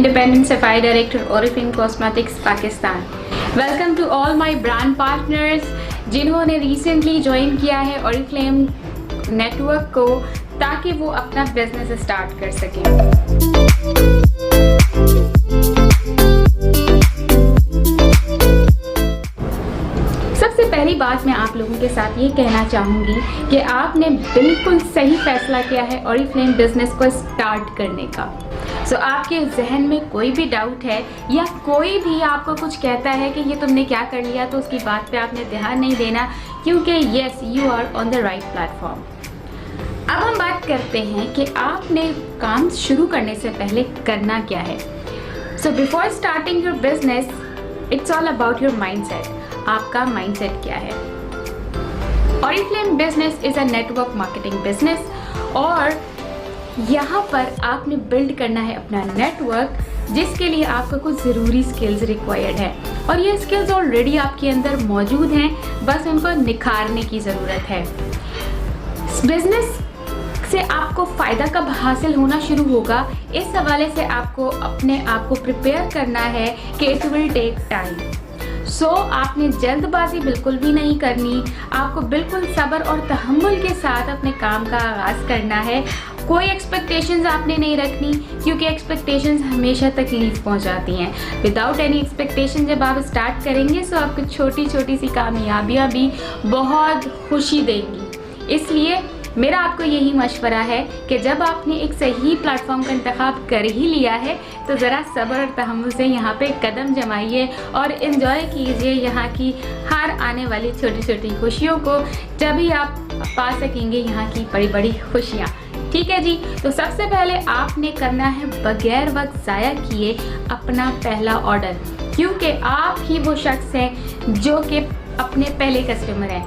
Independent Sapphire Director, Oriflame Cosmetics, Pakistan. Welcome to all my brand partners जिन्होंने recently join किया है Oriflame network को ताकि वो अपना बिजनेस स्टार्ट कर सकें। सबसे पहली बात मैं आप लोगों के साथ ये कहना चाहूँगी कि आपने बिल्कुल सही फैसला किया है Oriflame बिजनेस को स्टार्ट करने का। सो आपके जहन में कोई भी डाउट है या कोई भी आपको कुछ कहता है कि ये तुमने क्या कर लिया, तो उसकी बात पे आपने ध्यान नहीं देना, क्योंकि yes you are on the right platform. अब हम बात करते हैं कि आपने काम शुरू करने से पहले करना क्या है। So before starting your business it's all about your mindset. आपका माइंडसेट क्या है। Oriflame business is a network marketing business और यहाँ पर आपने बिल्ड करना है अपना नेटवर्क, जिसके लिए आपको कुछ ज़रूरी स्किल्स रिक्वायर्ड है और ये स्किल्स ऑलरेडी आपके अंदर मौजूद हैं, बस उनको निखारने की ज़रूरत है। बिजनेस से आपको फ़ायदा कब हासिल होना शुरू होगा, इस हवाले से आपको अपने आप को प्रिपेयर करना है कि इट विल टेक टाइम। सो आपने जल्दबाजी बिल्कुल भी नहीं करनी, आपको बिल्कुल सब्र और तहम्मुल के साथ अपने काम का आगाज़ करना है। कोई एक्सपेक्टेशंस आपने नहीं रखनी, क्योंकि एक्सपेक्टेशंस हमेशा तकलीफ पहुंचाती हैं। विदाउट एनी एक्सपेक्टेशन जब आप स्टार्ट करेंगे तो आपको छोटी छोटी सी कामयाबियाँ भी बहुत खुशी देंगी। इसलिए मेरा आपको यही मशवरा है कि जब आपने एक सही प्लेटफॉर्म का इंतखाब कर ही लिया है तो ज़रा सब्र और तहम्मुल से यहाँ पे कदम जमाइए और इन्जॉय कीजिए यहाँ की हर आने वाली छोटी छोटी खुशियों को, तभी आप पा सकेंगे यहाँ की बड़ी बड़ी खुशियाँ। ठीक है जी। तो सबसे पहले आपने करना है बगैर वक्त ज़ाया किए अपना पहला ऑर्डर, क्योंकि आप ही वो शख्स हैं जो कि अपने पहले कस्टमर हैं।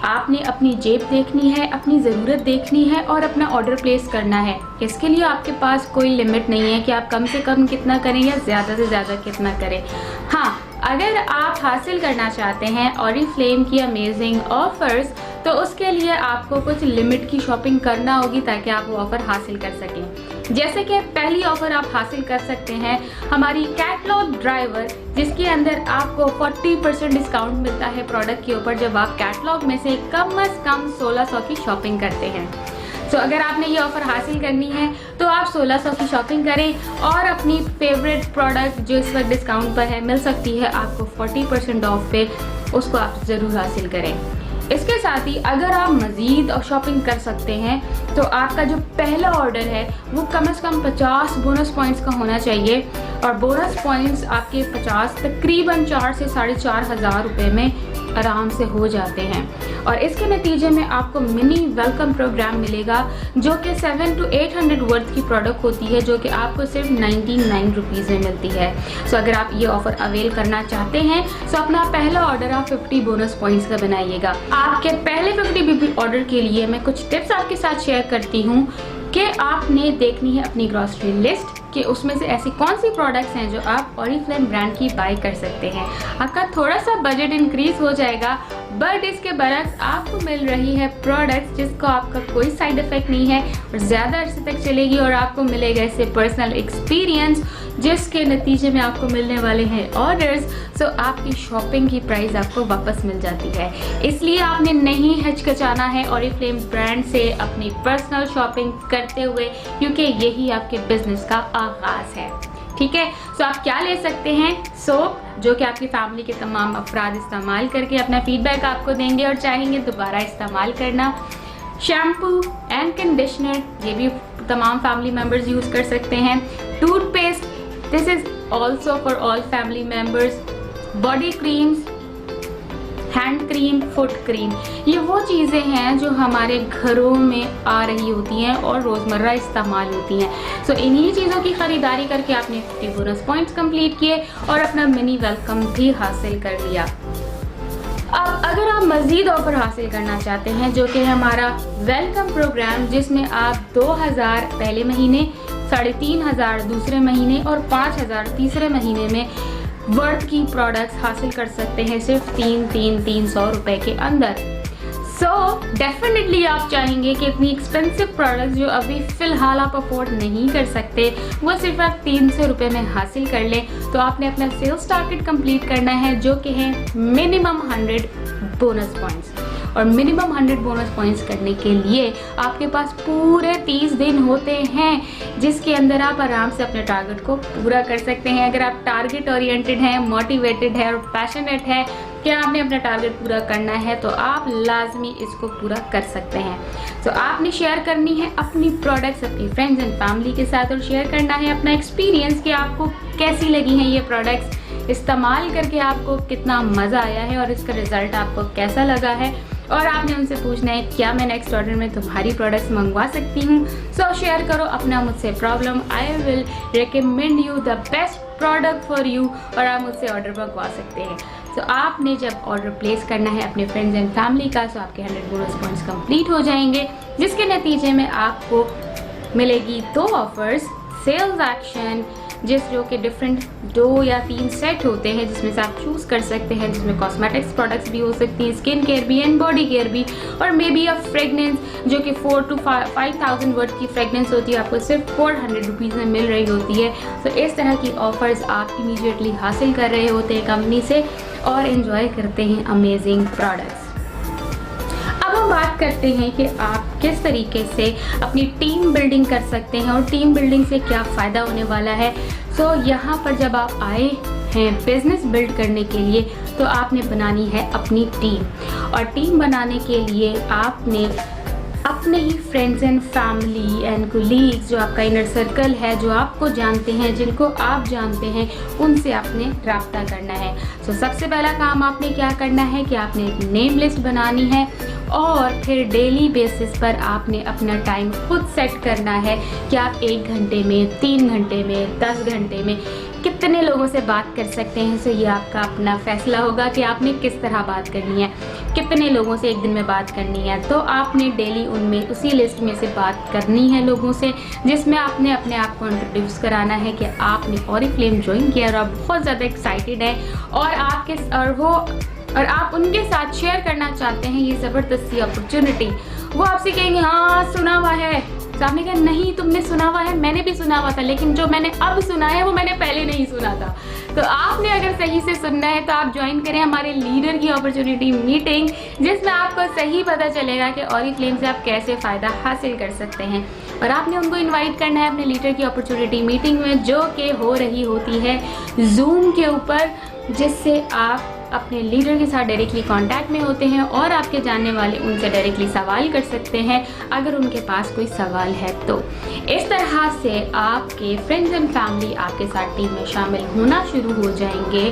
आपने अपनी जेब देखनी है, अपनी ज़रूरत देखनी है और अपना ऑर्डर प्लेस करना है। इसके लिए आपके पास कोई लिमिट नहीं है कि आप कम से कम कितना करें या ज़्यादा से ज़्यादा कितना करें। हाँ, अगर आप हासिल करना चाहते हैं Oriflame की अमेजिंग ऑफ़र्स, तो उसके लिए आपको कुछ लिमिट की शॉपिंग करना होगी ताकि आप वो ऑफ़र हासिल कर सकें। जैसे कि पहली ऑफ़र आप हासिल कर सकते हैं हमारी कैटलॉग ड्राइवर, जिसके अंदर आपको 40% डिस्काउंट मिलता है प्रोडक्ट के ऊपर जब आप कैटलॉग में से कम से कम 1600 की शॉपिंग करते हैं। तो अगर आपने ये ऑफ़र हासिल करनी है तो आप 1600 की शॉपिंग करें और अपनी फेवरेट प्रोडक्ट जो इस वक्त डिस्काउंट पर है मिल सकती है आपको 40% ऑफ पे, उसको आप ज़रूर हासिल करें। इसके साथ ही अगर आप मज़ीद शॉपिंग कर सकते हैं तो आपका जो पहला ऑर्डर है वो कम से कम 50 बोनस पॉइंट्स का होना चाहिए और बोनस पॉइंट्स आपके 50 तकरीबन 4 से 4,500 रुपये में आराम से हो जाते हैं। और इसके नतीजे में आपको मिनी वेलकम प्रोग्राम मिलेगा जो कि 700 to 800 वर्थ की प्रोडक्ट होती है, जो कि आपको सिर्फ 99 रुपीज़ में मिलती है। सो अगर आप ये ऑफ़र अवेल करना चाहते हैं तो अपना पहला ऑर्डर आप 50 बोनस पॉइंट्स का बनाइएगा। आपके पहले 50 ऑर्डर के लिए मैं कुछ टिप्स आपके साथ शेयर करती हूँ कि आपने देखनी है अपनी ग्रॉसरी लिस्ट कि उसमें से ऐसी कौन सी प्रोडक्ट्स हैं जो आप Oriflame ब्रांड की बाई कर सकते हैं। आपका थोड़ा सा बजट इंक्रीज हो जाएगा, बट इसके बरक्स आपको मिल रही है प्रोडक्ट्स जिसको आपका कोई साइड इफ़ेक्ट नहीं है और ज़्यादा अर्से तक चलेगी और आपको मिलेगा इससे पर्सनल एक्सपीरियंस, जिसके नतीजे में आपको मिलने वाले हैं ऑर्डर्स। सो आपकी शॉपिंग की प्राइस आपको वापस मिल जाती है। इसलिए आपने नहीं हिचकिचाना है Oriflame ब्रांड से अपनी पर्सनल शॉपिंग करते हुए, क्योंकि यही आपके बिजनेस का आगाज़ है। ठीक है। सो आप क्या ले सकते हैं, सोप जो कि आपकी फैमिली के तमाम अफराद इस्तेमाल करके अपना फीडबैक आपको देंगे और चाहेंगे दोबारा इस्तेमाल करना। शैम्पू एंड कंडीशनर, ये भी तमाम फैमिली मेम्बर्स यूज़ कर सकते हैं। Toothpaste, this is also for all family members. Body creams, hand cream, foot cream, ये वो चीज़ें हैं जो हमारे घरों में आ रही होती हैं और रोज़मर्रा इस्तेमाल होती हैं। सो इन्हीं चीज़ों की ख़रीदारी करके आपने 50 बोनस पॉइंट्स कंप्लीट किए और अपना मिनी वेलकम भी हासिल कर लिया। अब अगर आप मज़ीद ऑफ़र हासिल करना चाहते हैं, जो कि हमारा वेलकम प्रोग्राम, जिसमें आप 2000 पहले महीने, 3500 दूसरे महीने और 5000 तीसरे महीने में वर्थ की प्रोडक्ट्स हासिल कर सकते हैं सिर्फ 300 रुपए के अंदर। सो डेफिनेटली आप चाहेंगे कि इतनी एक्सपेंसिव प्रोडक्ट्स जो अभी फ़िलहाल आप अफोर्ड नहीं कर सकते वो सिर्फ आप 300 रुपये में हासिल कर लें। तो आपने अपना सेल्स टारगेट कंप्लीट करना है जो कि है मिनिमम 100 बोनस पॉइंट्स। और मिनिमम 100 बोनस पॉइंट्स करने के लिए आपके पास पूरे 30 दिन होते हैं जिसके अंदर आप आराम से अपने टारगेट को पूरा कर सकते हैं। अगर आप टारगेट ओरिएंटेड हैं, मोटिवेटेड है और पैशनेट है कि आपने अपना टारगेट पूरा करना है तो आप लाजमी इसको पूरा कर सकते हैं। तो आपने शेयर करनी है अपनी प्रोडक्ट्स अपनी फ्रेंड्स एंड फैमिली के साथ और शेयर करना है अपना एक्सपीरियंस कि आपको कैसी लगी हैं ये प्रोडक्ट्स, इस्तेमाल करके आपको कितना मज़ा आया है और इसका रिज़ल्ट आपको कैसा लगा है। और आपने उनसे पूछना है क्या मैं नेक्स्ट ऑर्डर में तुम्हारी प्रोडक्ट्स मंगवा सकती हूँ। सो शेयर करो अपना मुझसे problem, I will recommend you the best product for you और आप मुझसे ऑर्डर मंगवा सकते हैं। तो आपने जब ऑर्डर प्लेस करना है अपने फ्रेंड्स एंड फैमिली का तो आपके 100 बोनस पॉइंट्स कंप्लीट हो जाएंगे जिसके नतीजे में आपको मिलेगी 2 ऑफर्स, सेल्स एक्शन जो कि डिफरेंट 2 या 3 सेट होते हैं जिसमें से आप चूज़ कर सकते हैं, जिसमें कॉस्मेटिक्स प्रोडक्ट्स भी हो सकती हैं, स्किन केयर भी एंड बॉडी केयर भी, और मे बी अ फ्रेगनेंस जो कि 4 to 5,000 वर्ड की फ्रेगनेंस होती है आपको सिर्फ 400 रुपीज़ में मिल रही होती है। तो इस तरह की ऑफ़र्स आप इमीडिएटली हासिल कर रहे होते हैं कंपनी से और इन्जॉय करते हैं अमेजिंग प्रोडक्ट्स। अब हम बात करते हैं कि आप किस तरीके से अपनी टीम बिल्डिंग कर सकते हैं और टीम बिल्डिंग से क्या फ़ायदा होने वाला है। सो यहाँ पर जब आप आए हैं बिज़नेस बिल्ड करने के लिए तो आपने बनानी है अपनी टीम और टीम बनाने के लिए आपने अपने ही friends and family and colleagues जो आपका इनर सर्कल है, जो आपको जानते हैं, जिनको आप जानते हैं, उनसे आपने रब्ता करना है। सो सबसे पहला काम आपने क्या करना है कि आपने एक नेम लिस्ट बनानी है और फिर डेली बेसिस पर आपने अपना टाइम खुद सेट करना है कि आप 1 घंटे में, 3 घंटे में, 10 घंटे में कितने लोगों से बात कर सकते हैं। सो ये आपका अपना फैसला होगा कि आपने किस तरह बात करनी है, कितने लोगों से 1 दिन में बात करनी है। तो आपने डेली उनमें उसी लिस्ट में से बात करनी है लोगों से जिसमें आपने अपने आप को इंट्रोड्यूस कराना है कि आपने ऑरिफ्लेम ज्वाइन किया और आप बहुत ज़्यादा एक्साइटेड हैं और आप उनके साथ शेयर करना चाहते हैं ये ज़बरदस्ती अपॉर्चुनिटी। वो आपसे कहेंगे हाँ सुना हुआ है, तो आपने कहा नहीं तुमने सुना हुआ है, मैंने भी सुना हुआ था लेकिन जो मैंने अब सुना है वो मैंने पहले नहीं सुना था। तो आपने अगर सही से सुनना है तो आप ज्वाइन करें हमारे लीडर की अपॉर्चुनिटी मीटिंग जिसमें आपको सही पता चलेगा कि ऑरिफ्लेम से आप कैसे फ़ायदा हासिल कर सकते हैं। और आपने उनको इन्वाइट करना है अपने लीडर की अपॉर्चुनिटी मीटिंग में जो कि हो रही होती है जूम के ऊपर, जिससे आप अपने लीडर के साथ डायरेक्टली कांटेक्ट में होते हैं और आपके जानने वाले उनसे डायरेक्टली सवाल कर सकते हैं अगर उनके पास कोई सवाल है। तो इस तरह से आपके फ्रेंड्स एंड फैमिली आपके साथ टीम में शामिल होना शुरू हो जाएंगे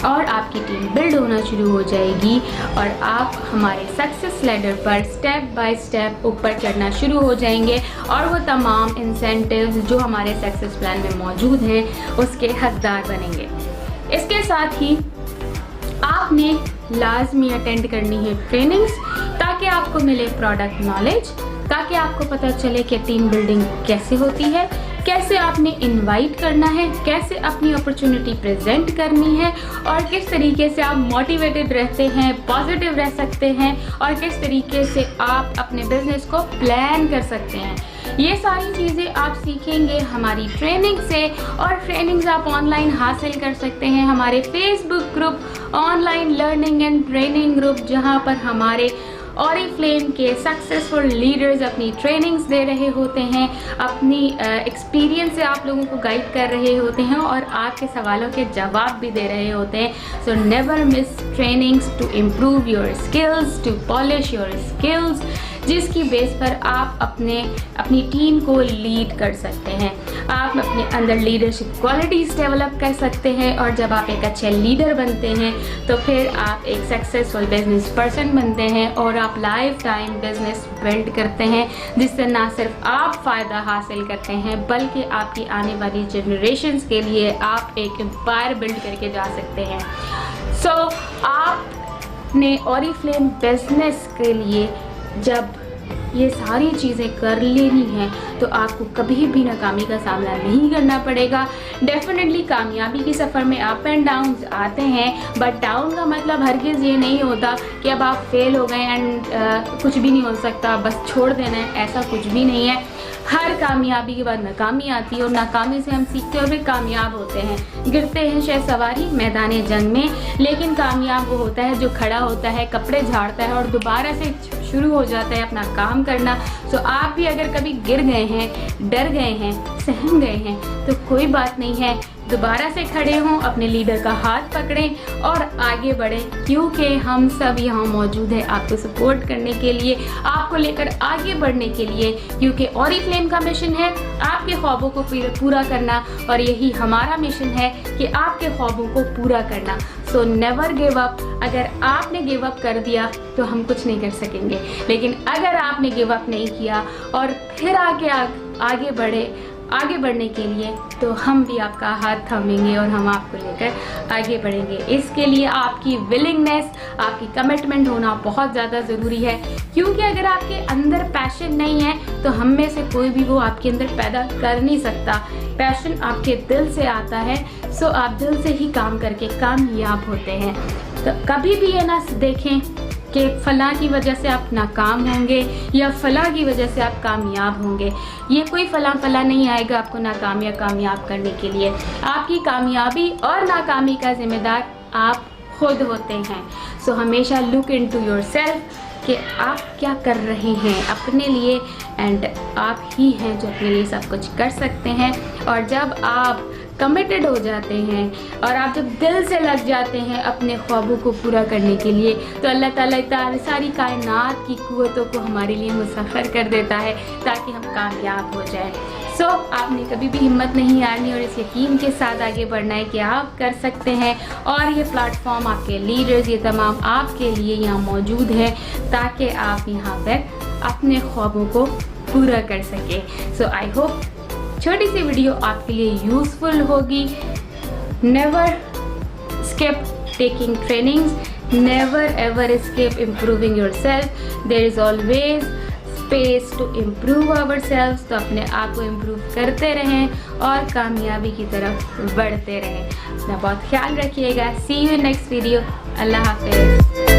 और आपकी टीम बिल्ड होना शुरू हो जाएगी और आप हमारे सक्सेस लैडर पर स्टेप बाय स्टेप ऊपर चढ़ना शुरू हो जाएंगे और वो तमाम इंसेंटिव्स जो हमारे सक्सेस प्लान में मौजूद हैं उसके हकदार बनेंगे। इसके साथ ही आपने लाजमी अटेंड करनी है ट्रेनिंग्स ताकि आपको मिले प्रोडक्ट नॉलेज, ताकि आपको पता चले कि टीम बिल्डिंग कैसे होती है, कैसे आपने इनवाइट करना है, कैसे अपनी अपॉर्चुनिटी प्रेजेंट करनी है और किस तरीके से आप मोटिवेटेड रहते हैं, पॉजिटिव रह सकते हैं और किस तरीके से आप अपने बिजनेस को प्लान कर सकते हैं। ये सारी चीज़ें आप सीखेंगे हमारी ट्रेनिंग से और ट्रेनिंग्स आप ऑनलाइन हासिल कर सकते हैं हमारे Facebook group online learning and training group, जहां पर हमारे ऑरिफ्लेम के सक्सेसफुल लीडर्स अपनी ट्रेनिंग्स दे रहे होते हैं, अपनी एक्सपीरियंस से आप लोगों को गाइड कर रहे होते हैं और आपके सवालों के जवाब भी दे रहे होते हैं। So never miss trainings to improve your skills, to polish your skills, जिसकी बेस पर आप अपनी टीम को लीड कर सकते हैं। आप अपने अंदर लीडरशिप क्वालिटीज़ डेवलप कर सकते हैं और जब आप एक अच्छे लीडर बनते हैं तो फिर आप एक सक्सेसफुल बिजनेस पर्सन बनते हैं और आप लाइफ टाइम बिजनेस बिल्ड करते हैं जिससे ना सिर्फ आप फ़ायदा हासिल करते हैं बल्कि आपकी आने वाली जनरेशन्स के लिए आप एक एम्पायर बिल्ड करके जा सकते हैं। सो आपने ऑरिफ्लेम बिजनेस के लिए जब ये सारी चीज़ें कर लेनी हैं तो आपको कभी भी नाकामी का सामना नहीं करना पड़ेगा। डेफिनेटली कामयाबी के सफ़र में अप एंड डाउन आते हैं, बट डाउन का मतलब हरगिज़ ये नहीं होता कि अब आप फेल हो गए एंड कुछ भी नहीं हो सकता, बस छोड़ देना है, ऐसा कुछ भी नहीं है। हर कामयाबी के बाद नाकामी आती है और नाकामी से हम सीखते हैं और फिर कामयाब होते हैं। गिरते हैं शायद सवारी मैदान जंग में, लेकिन कामयाब वो होता है जो खड़ा होता है, कपड़े झाड़ता है और दोबारा से शुरू हो जाता है अपना काम करना। सो आप भी अगर कभी गिर गए हैं, डर गए हैं, सहम गए हैं तो कोई बात नहीं है, दोबारा से खड़े हों, अपने लीडर का हाथ पकड़ें और आगे बढ़ें, क्योंकि हम सब यहाँ मौजूद हैं आपको सपोर्ट करने के लिए, आपको लेकर आगे बढ़ने के लिए, क्योंकि ऑरिफ्लेम का मिशन है आपके ख्वाबों को पूरा करना और यही हमारा मिशन है कि आपके ख्वाबों को पूरा करना। So never give up. अगर आपने गिव अप कर दिया तो हम कुछ नहीं कर सकेंगे, लेकिन अगर आपने गिव अप नहीं किया और फिर आगे बढ़ने के लिए तो हम भी आपका हाथ थामेंगे और हम आपको लेकर आगे बढ़ेंगे। इसके लिए आपकी विलिंगनेस, आपकी कमिटमेंट होना बहुत ज़्यादा ज़रूरी है, क्योंकि अगर आपके अंदर पैशन नहीं है तो हम में से कोई भी वो आपके अंदर पैदा कर नहीं सकता। पैशन आपके दिल से आता है, सो आप दिल से ही काम करके कामयाब होते हैं। तो कभी भी ये ना देखें कि फ़लाँ की वजह से आप नाकाम होंगे या फ़लाँ की वजह से आप कामयाब होंगे। ये कोई फ़लाँ नहीं आएगा आपको नाकाम या कामयाब करने के लिए। आपकी कामयाबी और नाकामी का ज़िम्मेदार आप खुद होते हैं। सो हमेशा लुक इनटू योरसेल्फ कि आप क्या कर रहे हैं अपने लिए, एंड आप ही हैं जो अपने लिए सब कुछ कर सकते हैं। और जब आप कमिटेड हो जाते हैं और आप जब दिल से लग जाते हैं अपने ख्वाबों को पूरा करने के लिए, तो अल्लाह ताला सारी कायनात की कुव्वतों को हमारे लिए मुसख्खर कर देता है ताकि हम कामयाब हो जाएं। सो आपने कभी भी हिम्मत नहीं हारनी और इस यकीन के साथ आगे बढ़ना है कि आप कर सकते हैं। और ये प्लेटफॉर्म आपके लीडर्स, ये तमाम आपके लिए यहाँ मौजूद है ताकि आप यहाँ पर अपने ख्वाबों को पूरा कर सकें। सो आई होप छोटी सी वीडियो आपके लिए यूज़फुल होगी। Never skip taking trainings, never ever skip improving yourself. There is always space to improve our self. तो अपने आप को इम्प्रूव करते रहें और कामयाबी की तरफ बढ़ते रहें। अपना बहुत ख्याल रखिएगा। सी यू नेक्स्ट वीडियो। अल्लाह हाफिज़।